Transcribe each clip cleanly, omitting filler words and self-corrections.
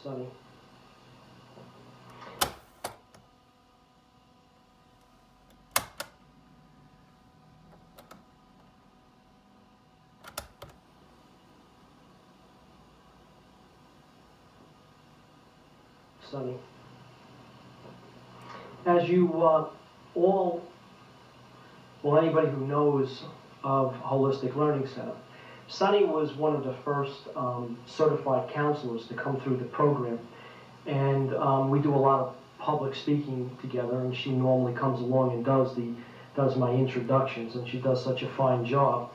Sonny. Sonny. As you all, well, anybody who knows of Holistic Learning Center, Sonny was one of the first certified counselors to come through the program, and we do a lot of public speaking together, and she normally comes along and does my introductions, and she does such a fine job.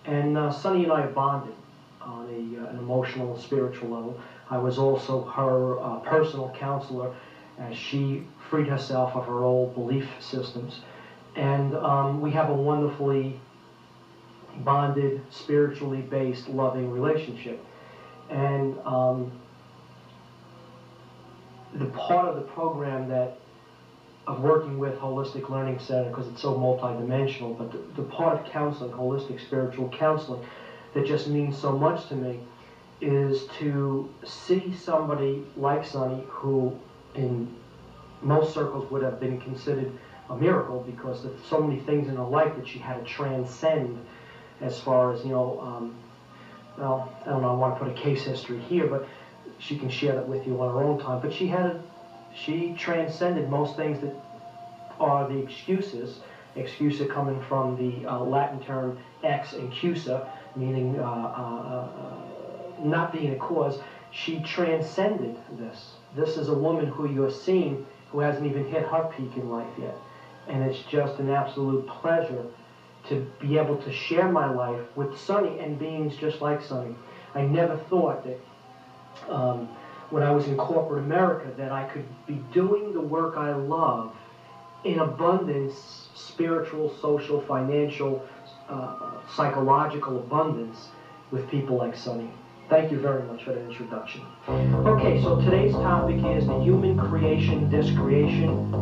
And Sonny and I have bonded on an emotional and spiritual level. I was also her personal counselor as she freed herself of her old belief systems. And we have a wonderfully bonded, spiritually based, loving relationship. And the part of the program that of working with Holistic Learning Center, because it's so multidimensional, but the part of counseling, holistic spiritual counseling, that just means so much to me is to see somebody like Sonny, who in most circles would have been considered a miracle because of so many things in her life that she had to transcend, as far as, you know, well, I don't know, I want to put a case history here, but she can share that with you on her own time. But she transcended most things that are the excuses. Excusa coming from the Latin term ex and cusa, meaning not being a cause. She transcended this. This is a woman who you're seeing who hasn't even hit her peak in life yet. And it's just an absolute pleasure to be able to share my life with Sonny and beings just like Sonny. I never thought that when I was in corporate America that I could be doing the work I love in abundance, spiritual, social, financial, psychological abundance with people like Sonny. Thank you very much for that introduction. Okay, so today's topic is the human creation, discreation.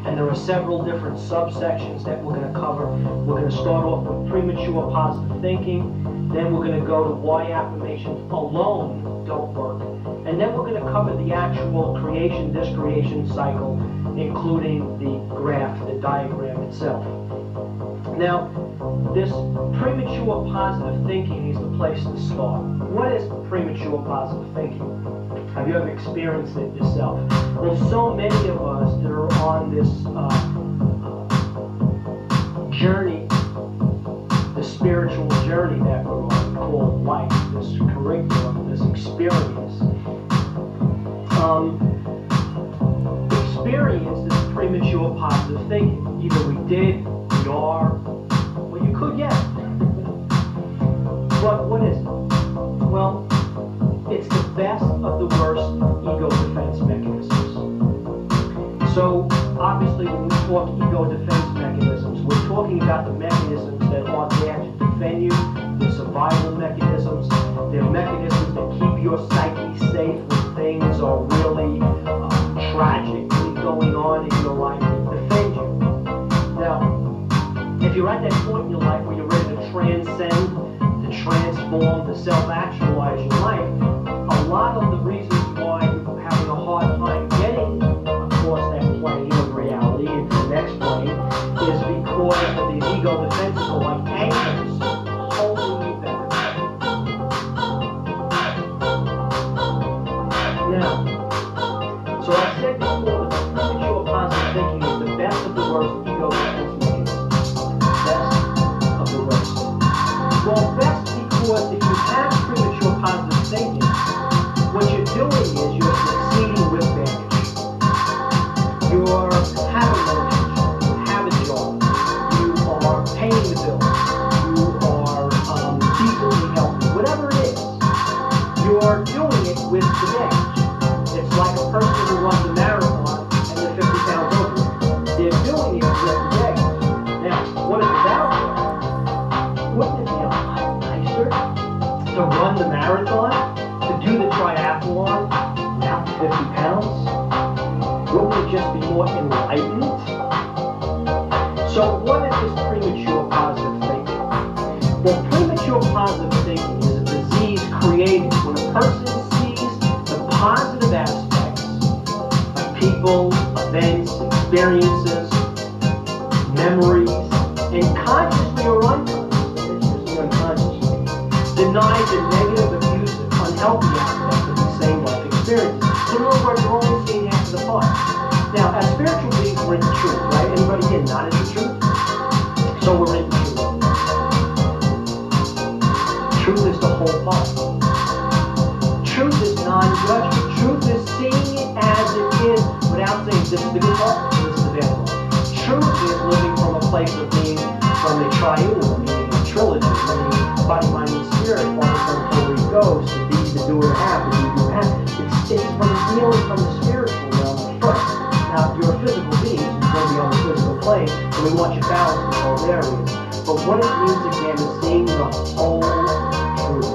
And there are several different subsections that we're going to cover. We're going to start off with premature positive thinking. Then we're going to go to why affirmations alone don't work. And then we're going to cover the actual creation, discreation cycle, including the graph, the diagram itself. Now, this premature positive thinking is the place to start. What is premature positive thinking? Have you ever experienced it yourself? Well, so many of us that are on this journey, the spiritual journey that we're on, called life, this curriculum, this experience, experience this premature positive thinking. Either we did, we are, or you could yet. But what is it? Well, it's the best of the worst ego defense mechanisms. So, obviously, when we talk ego defense mechanisms, we're talking about the mechanisms that are there to defend you, the survival mechanisms, they're mechanisms that keep your psyche safe when things are really tragically going on in your life to defend you. Now, if you're at that point in your life where you're ready to transcend, to transform, to self-actualize your life, a lot of the reasons why you're having a hard time getting across that plane of reality into the next plane is because of these ego defenses are like anchors holding you back. Now, so I said before that premature positive thinking is the best of the worst ego defense mechanisms. Best of the worst. Well, best because if you have premature positive thinking, what you're doing is you're succeeding with baggage. You're having a relationship, you have a job, you are paying the bills, you experiences, memories, and consciously or unconsciously, it's usually unconsciously, deny the negative, abusive, unhealthy aspects of the same life experiences. So in other words, we're only seeing half of the part. Now, as spiritual beings, we're in the truth, right? Anybody here not in the truth? So we're in the truth. Truth is the whole part. Truth is non-judgment. Truth is seeing it as it is without saying this is the good part, this is the bad part. Truth is living from a place of being from the triune, meaning the trilogy, meaning body, mind, and spirit, Father, Son, Holy Ghost, the be, the doer, the have, the do, the have. It's from dealing from the spiritual realm first. Now, you're a physical being, so you're going to be on the physical plane, and we want you balanced in both areas. But what it means again is seeing the whole truth,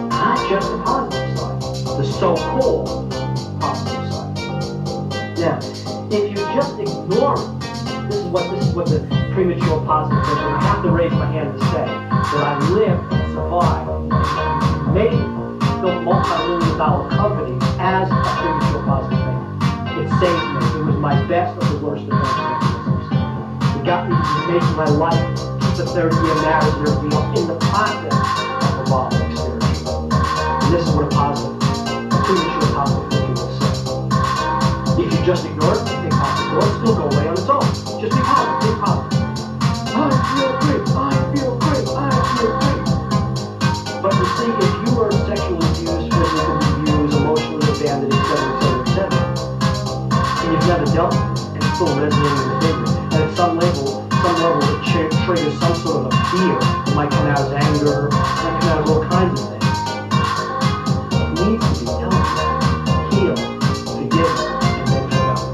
not just the positive side, the so-called positive side. Now, if you just ignore it, this is what the premature positive thinking. I have to raise my hand to say that I lived and survived and made built multi-million-dollar companies as a premature positive thinker. It saved me. It was my best of the worst defense mechanisms. It got me to make my life, keep a 30-year marriage and everything else in the process of evolving spiritually. And this is what a premature positive thinking will say. If you just ignore it, you think positive thoughts, still go away on its own. Just be positive, think positive. I feel great, I feel great, I feel great. But you see, if you were sexually abused, physically abused, emotionally abandoned, etc., and you've never dealt with it, and it's still resonating within you, and at some level it triggers some sort of a fear. It might come out as anger, it might come out as all kinds of things. It needs to be dealt with, healed, forgiven, and then forgotten.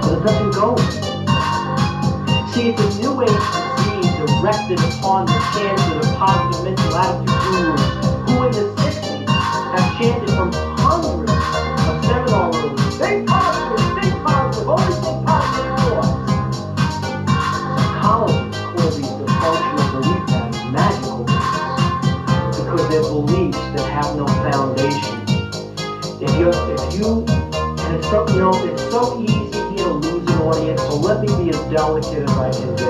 But it doesn't go with it. See, it's a new age disease directed upon the chanting of positive mental attitude gurus who in the 60s have chanted from hundreds of seminar rooms, think positive, only think positive thoughts. Psychologists call these dysfunctional belief patterns magical beliefs because they're beliefs that have no foundation. And it's so, it's so easy here to lose an audience, so let me be as delicate as I can be.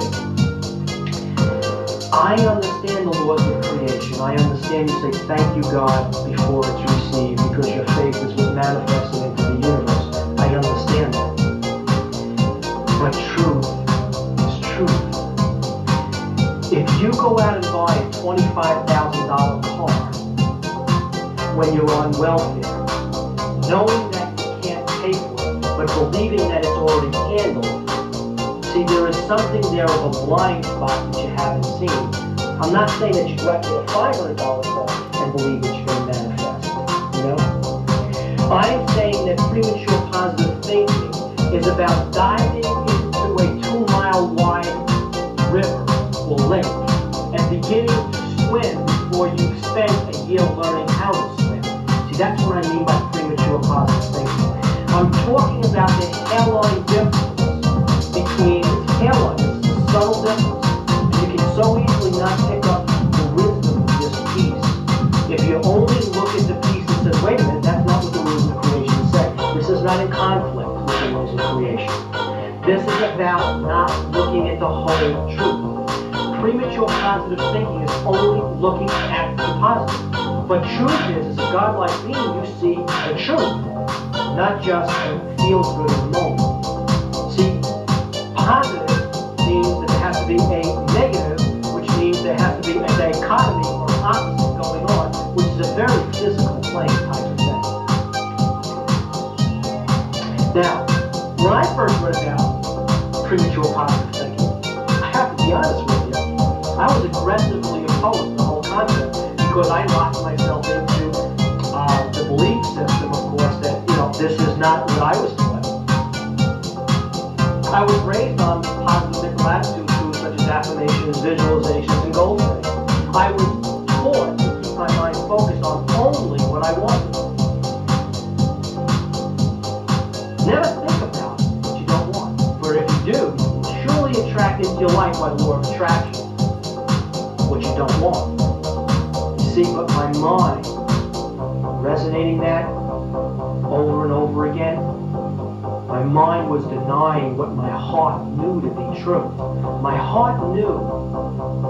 I understand the laws of creation. I understand you say thank you, God, before it's received because your faith is what's manifested into the universe. I understand that. But truth is truth. If you go out and buy a $25,000 car when you're on welfare, knowing that you can't pay for it, but believing that it's already handled, see, there is something there of a blind spot that you haven't seen. I'm not saying that you go out and get a $500 car and believe that you're going to manifest, you know? I'm saying that premature positive thinking is about diving into a 2-mile wide river or lake and beginning to swim before you've spent a year learning how to swim. See, that's what I mean by premature positive thinking. I'm talking about the hairline difference between its hairline. It's a subtle difference. And you can so easily not pick up the wisdom of this piece. If you only look at the piece that says, wait a minute, that's not what the rules of creation say. This is not in conflict with the rules of creation. This is about not looking at the whole truth. Premature positive thinking is only looking at the positive. But truth is, as a godlike being, you see the truth, not just what feels good in the moment. See, positive means that there has to be a negative, which means there has to be a dichotomy or opposite going on, which is a very physical plane type of thing. Now, when I first read about premature positive thinking, I have to be honest with you, I was aggressively opposed to the whole concept because I locked myself into the belief system, of course, that, this is not what I was taught. I was raised on positive mental attitude tools such as affirmations, visualizations, and goal setting. I was taught to keep my mind focused on only what I wanted. Never think about what you don't want. For if you do, you will surely attract into your life by the law of attraction what you don't want. You see, but my mind, resonating that over and over again, my My mind was denying what my heart knew to be true. My heart knew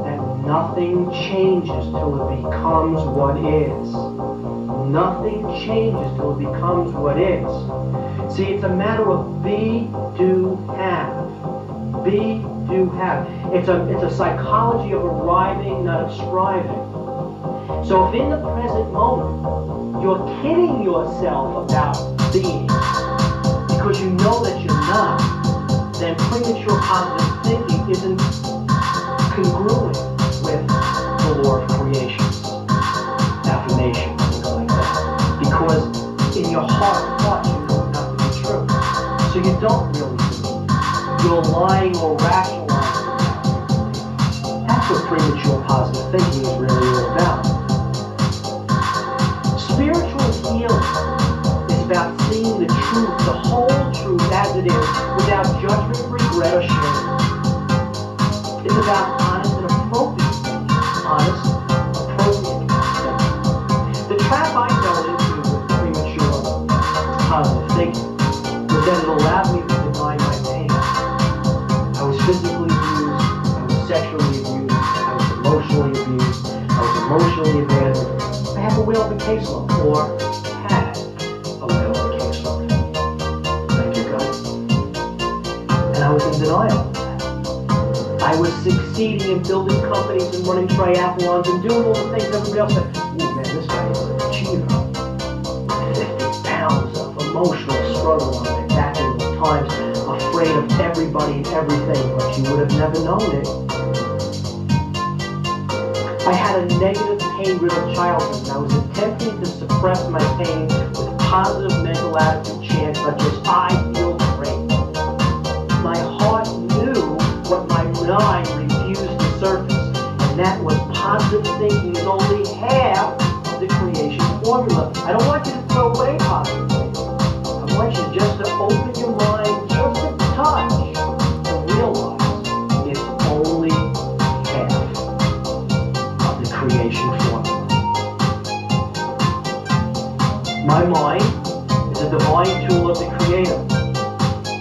that nothing changes till it becomes what is. Nothing changes till it becomes what is. See, it's a matter of be, do, have. Be, do, have. It's a psychology of arriving, not of striving. So if in the present moment you're kidding yourself about being because you know that you're not, then premature positive thinking isn't congruent with the law of creation, affirmation, things like that. Because in your heart of hearts you know it not to be true. So you don't really believe. You're lying or rationalizing. That's what premature positive thinking is really all about. Spiritual healing is about seeing the truth, the whole truth as it is, without judgment, regret, or shame. It's about honest and appropriate thinking. Honest, appropriate thinking. The trap I fell into with premature positive thinking was that it allowed me to deny my pain. I was physically abused, I was sexually abused, I was emotionally abused, I was emotionally abandoned. I have a whale of a caseload, or had a whale of a caseload. Thank you, God. And I was in denial of that. I was succeeding in building companies and running triathlons and doing all the things everybody else said. Oh man, this guy is an achiever. 50 pounds of emotional struggle on my back at all times, afraid of everybody and everything, but you would have never known it. I had a negative, pain-riddled childhood, and I was attempting to suppress my pain with positive mental attitude chants such as, I feel great. My heart knew what my mind refused to surface, and that was positive thinking is only half of the creation formula. I don't want you to throw away positive thinking. I want you just to open your mind just a touch to realize it's only half of the creation formula. My mind is a divine tool of the Creator,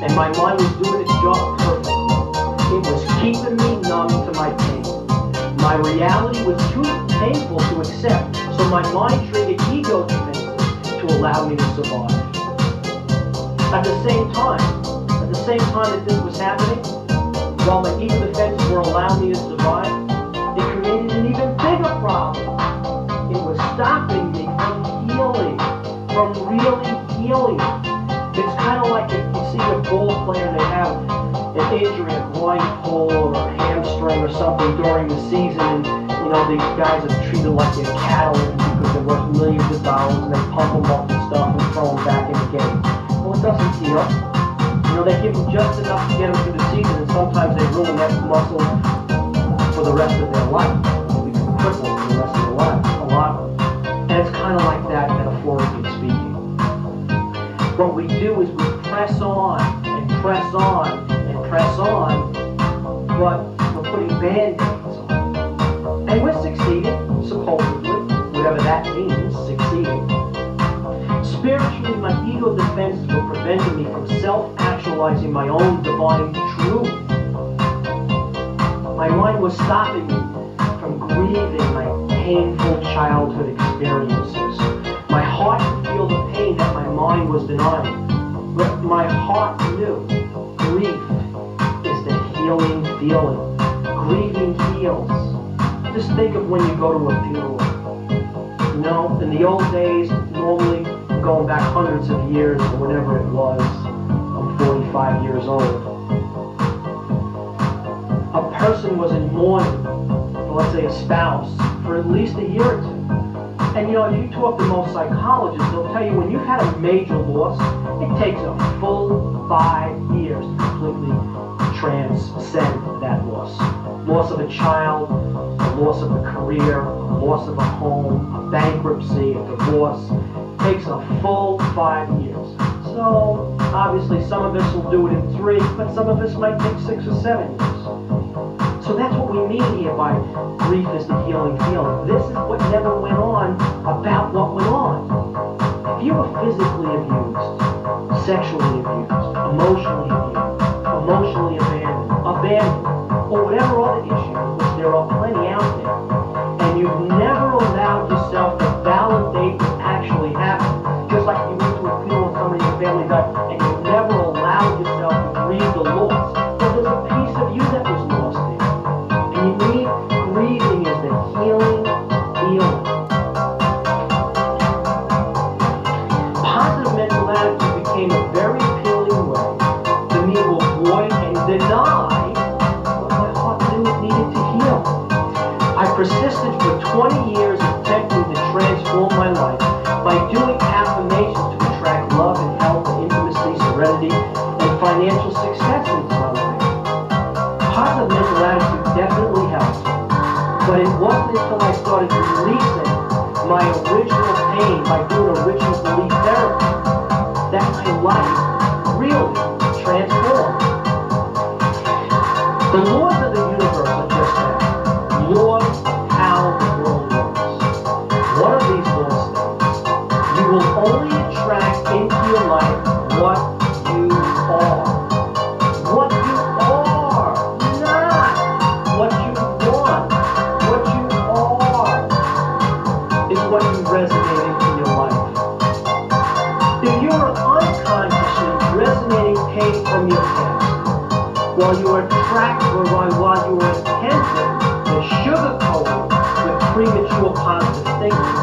and my mind was doing its job perfectly. It was keeping me numb to my pain. My reality was too painful to accept, so my mind triggered ego defenses to allow me to survive. At the same time that this was happening, while my ego defenses were allowing me to survive, it created an even bigger problem. It was stopping me from healing, from really healing. It's kind of like if you see a ball player, they have an injury, a groin pull or a hamstring or something during the season, and you know these guys are treated like they're cattle because they're worth millions of dollars, and they pump them up and stuff and throw them back in the game. Well, it doesn't heal. You know, they give them just enough to get them through the season, and sometimes they ruin that muscle for the rest of their life. They become crippled for the rest of their life, a lot of them. And it's kind of like that, metaphorically speaking. What we do is we press on and press on and press on, but we're putting band-aids on. And we're succeeding, supposedly, whatever that means, succeeding. Spiritually, my ego defenses were preventing me from self-actualizing my own divine truth. My mind was stopping me from grieving my painful childhood experiences. My heart could feel the pain that my mind was denying, but my heart knew grief is the healing feeling. Grieving heals. Just think of when you go to a funeral. You know, in the old days, normally going back hundreds of years or whatever it was, I'm 45 years old. A person was in mourning for, let's say, a spouse for at least a year or two. And you know, if you talk to most psychologists, they'll tell you when you've had a major loss, it takes a full 5 years to completely transcend that loss. Loss of a child, a loss of a career, a loss of a home, a bankruptcy, a divorce. It takes a full 5 years. So, obviously, some of us will do it in 3, but some of us might take 6 or 7 years. So that's what we mean here by grief is the healing feeling. This is what never went on about what went on. If you were physically abused, sexually abused, emotionally abandoned, or whatever other issues, which there are plenty out there, and you've never allowed yourself to validate what actually happened, just like you went to a funeral and somebody in your family died, and you never allowed yourself to grieve the loss, well, there's a piece of you that was lost there. And you need grieving as the healing feeling. Positive mental attitude became a very appealing way for me to avoid and deny what my heart knew it needed to heal. I persisted for 20 years attempting to transform my life by doing affirmations to attract love and health and intimacy, serenity, and financial success into my life. Positive mental attitude definitely helps, but it wasn't until I started releasing my original pain by doing original belief therapy that my life really transformed. The laws of the universe are just that, laws of how the world works. One of these laws states, you will only attract into your life what you are. What you are, not what you want. What you are is what you resonate into your life. If you are unconsciously resonating pain from your past, while you are while you are attempting to sugarcoat it with premature positive thinking,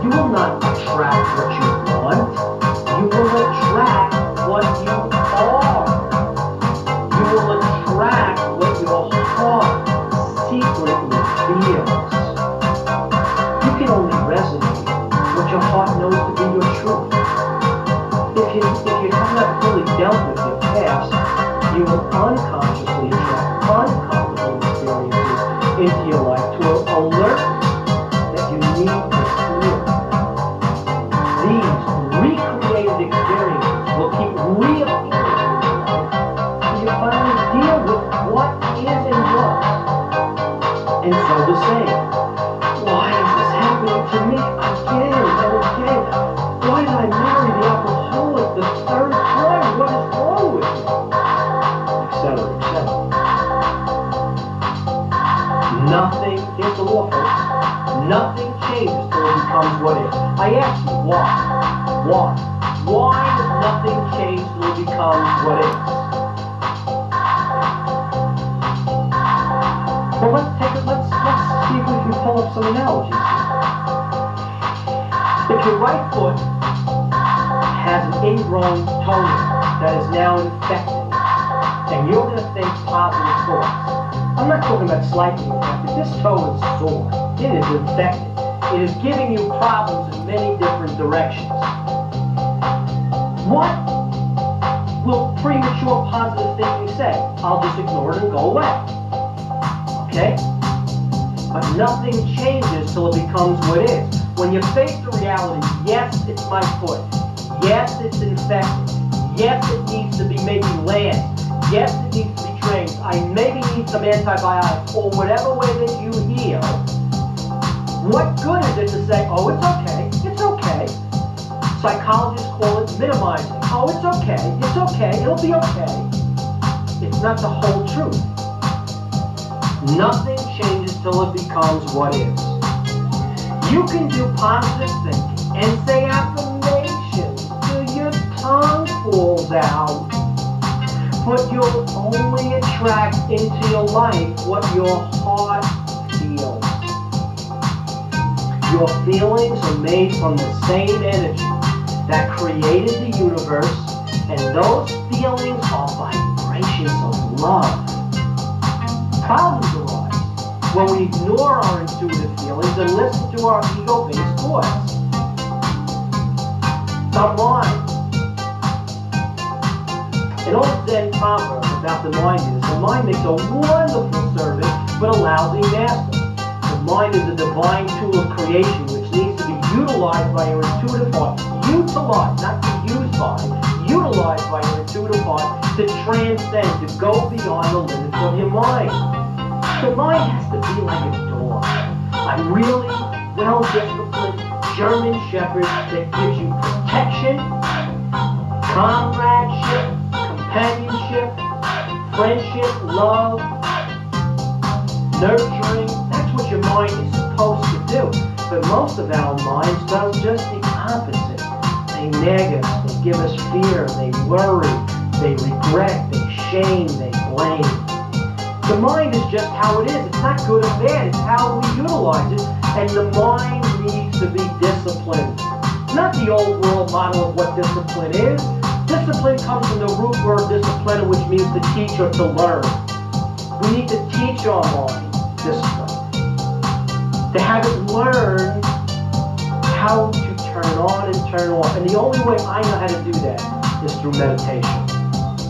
you will not attract what you want. You will attract what you are. You will attract what your heart secretly feels. You can only resonate what your heart knows to be your truth. If you have not fully dealt with your past, you will unconsciously attract uncomfortable experiences into your life to alert you that you need to heal. These recreated experiences will keep reappearing in your life until you finally deal with what is and was. And so the same. Why is this happening to me again and again? Why did I marry the alcoholic the third time? What is wrong with me? Etc., etc. Nothing is awful. Nothing changes till it becomes what is. I ask you, why? Why? Why does nothing change till it becomes what is? Well, let's see if we can pull up some analogies here. If your right foot has an ingrown toenail that is now infected, and you're going to think positive thoughts. I'm not talking about slightly infected. This toe is sore. It is infected. It is giving you problems in many different directions. What will premature positive thinking say? I'll just ignore it and go away. Okay? But nothing changes till it becomes what is. When you face the reality, yes, it's my foot. Yes, it's infected. Yes, it needs to be maybe lanced. Yes, it needs to be trained. I maybe need some antibiotics or whatever way that you heal. What good is it to say, oh, it's okay, it's okay. Psychologists call it minimizing. Oh, it's okay, it'll be okay. It's not the whole truth. Nothing changes till it becomes what is. You can do positive thinking and say affirmations till your tongue falls out. But you'll only attract into your life what your heart feels. Your feelings are made from the same energy that created the universe, and those feelings are vibrations of love. Problems arise when we ignore our intuitive feelings and listen to our ego-based voice. The mind. An old Zen proverb about the mind is, the mind makes a wonderful servant, but a lousy master. The mind is a divine tool of creation which needs to be utilized by your intuitive heart. Utilized, not to use by. Utilized by your intuitive heart to transcend, to go beyond the limits of your mind. The mind has to be like a dog. A really well-disciplined, German Shepherd that gives you protection, comradeship, companionship, friendship, love, nurturing. That's what your mind is supposed to do. But most of our minds does just the opposite. They nag us, they give us fear, they worry, they regret, they shame, they blame. The mind is just how it is. It's not good or bad. It's how we utilize it. And the mind needs to be disciplined. Not the old world model of what discipline is. Discipline comes from the root word discipline, which means to teach or to learn. We need to teach our mind discipline. To have it learn how to turn on and turn off. And the only way I know how to do that is through meditation.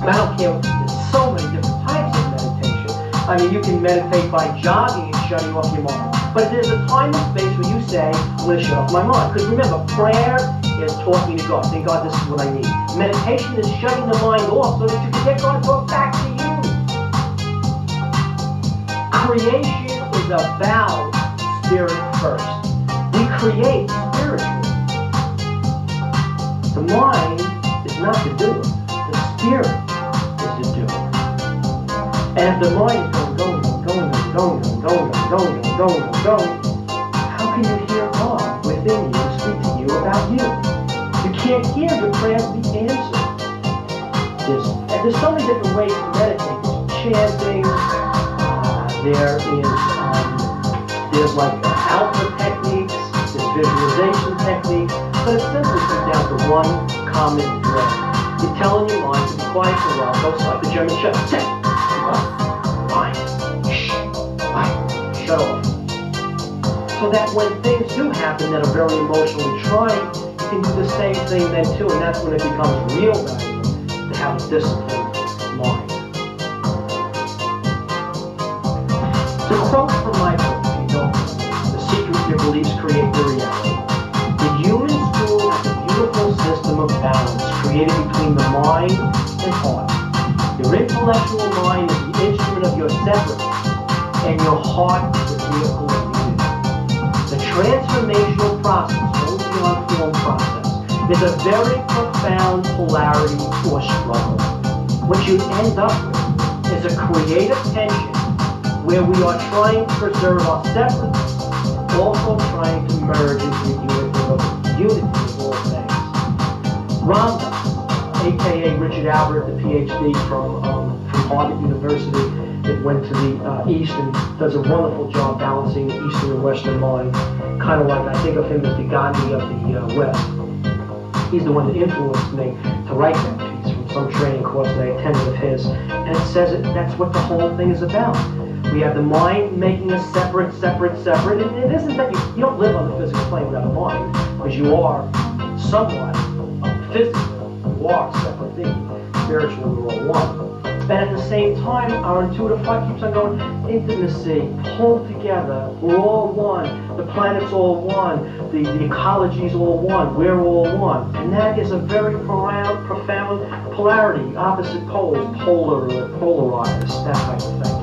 And I don't care, there's so many different types of meditation. I mean, you can meditate by jogging and shutting off your mind. But there's a time and space where you say, I'm going to shut off my mind. Because remember, prayer is talking to God, saying, God, this is what I need. Meditation is shutting the mind off so that you can get God to talk back to you. Creation is about spirit first. We create spiritually. The mind is not the doer. The spirit is the doer. And if the mind is going, how can you hear God within you speak to you about you? You can't hear your prayers be answered. There's so many different ways to meditate. There's chanting, there's like alpha techniques, there's visualization techniques, but it simply comes down to one common thread. You're telling your mind to be quiet for a while, go like the German Shepherd. Sit, quiet, shh, quiet, shut off. So that when things do happen that are very emotionally trying, you can do the same thing then too, and that's when it becomes real valuable to have a disciplined mind. To quote from my book, The Secret Your Beliefs Create Your Reality, the human school is a beautiful system of balance created between the mind and heart. Your intellectual mind is the instrument of your separateness, and your heart is the vehicle of unity. The transformational process, known beyond form process, is a very profound polarity or struggle. What you end up with is a creative tension where we are trying to preserve our separateness, also trying to merge into the unity of all things. Rhonda, a.k.a. Richard Albert, the PhD from Harvard University, that went to the East and does a wonderful job balancing the Eastern and Western mind. Kind of like, I think of him as the Gandhi of the West. He's the one that influenced me to write that piece from some training course that I attended of his. And it says that's what the whole thing is about. We have the mind making us separate. And it isn't that you don't live on the physical plane without a mind, because you are somewhat physical. You are a separate thing. Spiritually, we're all one. But at the same time, our intuitive heart keeps on going, intimacy, pull together, we're all one, the planet's all one, the ecology's all one, we're all one. And that is a very profound polarity, opposite poles, polarized, that type of thing.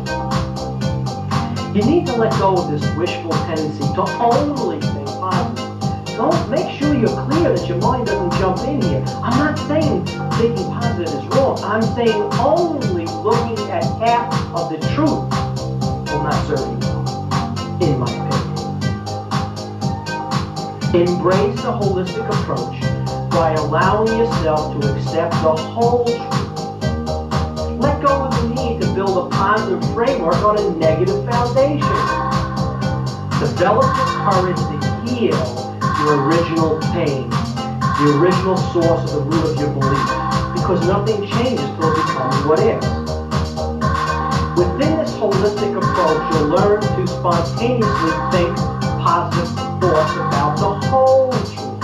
You need to let go of this wishful tendency to only think positive. Don't make sure you're clear that your mind doesn't jump in here. I'm not saying thinking positive is wrong. I'm saying only looking at half of the truth will not serve you well, in my opinion. Embrace a holistic approach by allowing yourself to accept the whole truth. Let go of the need to build a positive framework on a negative foundation. Develop the courage to heal your original pain, the original source of the root of your belief, because nothing changes till it becomes what is. Within this holistic approach, you'll learn to spontaneously think positive thoughts about the whole truth.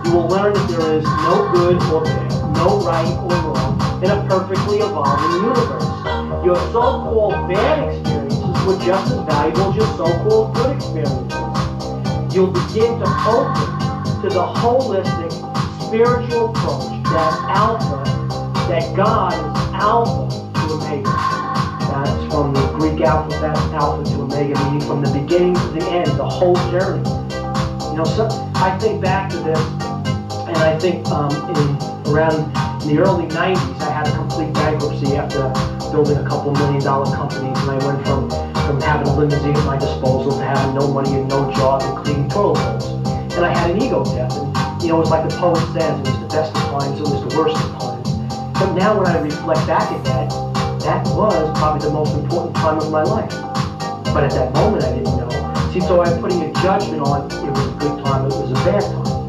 You will learn that there is no good or bad, no right or wrong in a perfectly evolving universe. Your so-called bad experiences were just as valuable as your so-called good experiences. You'll begin to open to the holistic spiritual approach that God is Alpha to Omega. That's from the Greek alphabet, Alpha to Omega, meaning from the beginning to the end, the whole journey. You know, so I think back to this, and I think around in the early 90s, I had a complete bankruptcy after building a couple $1 million companies, and I went from having a limousine at my disposal to having no money and no job and cleaning toilet bowls. And I had an ego death, and you know, it was like the poet says, it was the best of times, it was the worst of times. But now when I reflect back at that, that was probably the most important time of my life. But at that moment, I didn't know. See, so I'm putting a judgment on it was a good time, it was a bad time.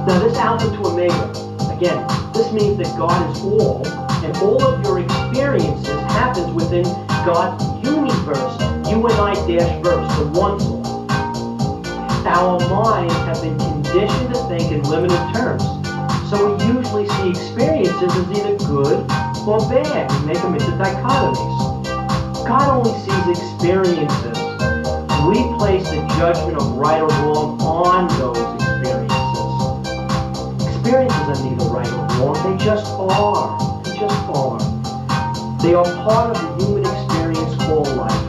Now this Alpha to Omega, again, this means that God is all, and all of your experiences happens within God's universe, UNI-verse, the one source. Our minds have been conditioned to think in limited terms, so we usually see experiences as either good or bad. We make them into dichotomies. God only sees experiences. We place the judgment of right or wrong on those experiences. Experiences are neither right or wrong, they just are. They just are. They are part of the human experience called life.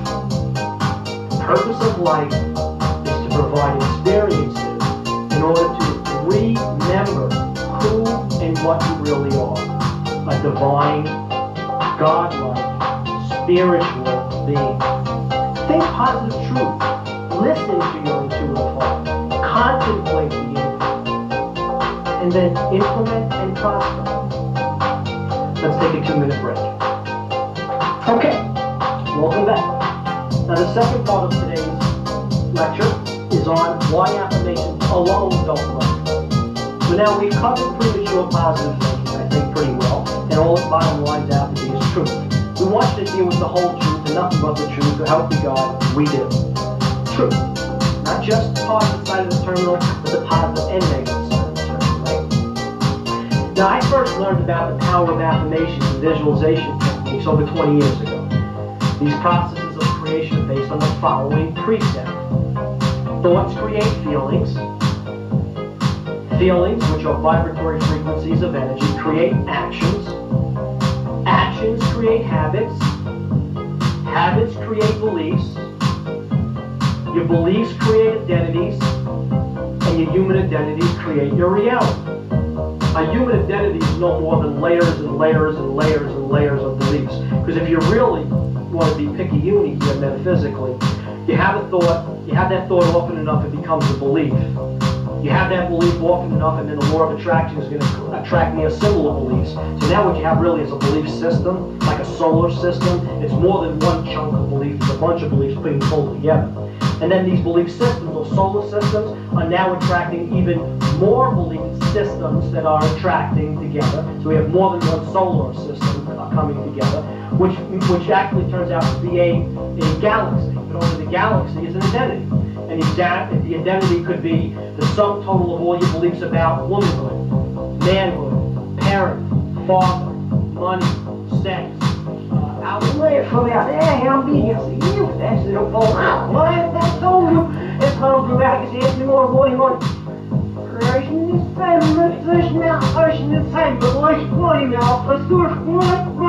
The purpose of life is to provide experiences in order to remember who and what you really are. A divine, godlike, spiritual being. Think positive truth. Listen to your intuitive heart. Contemplate the infinite. And then implement and prosper. Let's take a 2-minute break. Okay, welcome back. Now the second part of today's lecture is on why affirmations alone don't work. So now we've covered premature positive thinking, I think, pretty well, and all it bottom lines out to be is truth. We want you to deal with the whole truth and nothing but the truth. So help you God, we do. Truth. Not just the positive side of the terminal, but the positive and negative side of the terminal, right? Now I first learned about the power of affirmations and visualization techniques over 20 years ago. These processes of creation are based on the following precept. Thoughts create feelings. Feelings, which are vibratory frequencies of energy, create actions. Actions create habits. Habits create beliefs. Your beliefs create identities. And your human identities create your reality. A human identity is no more than layers and layers and layers and layers of beliefs. Because if you really want to be picky-uni here metaphysically, you have a thought, you have that thought often enough, it becomes a belief. You have that belief often enough, and then the law of attraction is going to attract me a similar beliefs. So now what you have really is a belief system, like a solar system. It's more than one chunk of belief, it's a bunch of beliefs being pulled together. And then these belief systems, or solar systems, are now attracting even more belief systems that are attracting together. So we have more than one solar system coming together, which actually turns out to be a galaxy. But only the galaxy is an identity. And the identity could be the sum total of all your beliefs about womanhood, manhood, parent, father, money, sex. Outlet from out there, I'm being you. That's the whole what? That's all you. It's home from out because it's more going on. Russian is fine, let's now, Russian is fine, but what's going now? Let's do it. What?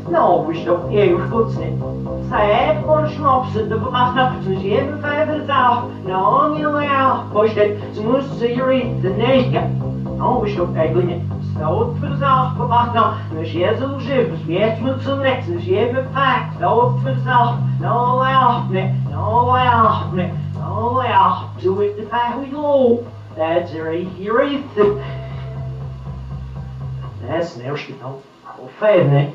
No, we should już kucnie. Said for schnapsen, de vermachten ze even verder zaal. No, niet wel. Pośle, ze moesten ze hier de negen. No, we should eigenlijk stout voor de zaal vermachten. Dus je zo żyw, dus je moet zo niks, dus je even pakt. Stout voor de zaal. No, wel, nee, no, wel, nee, no, wel. Zo is de vijf we go. That's right here. That's never shit no. How fast, nee.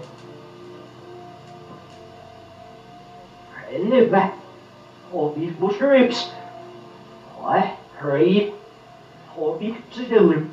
Live back. All these bush ribs. What? Hurry. All these to do.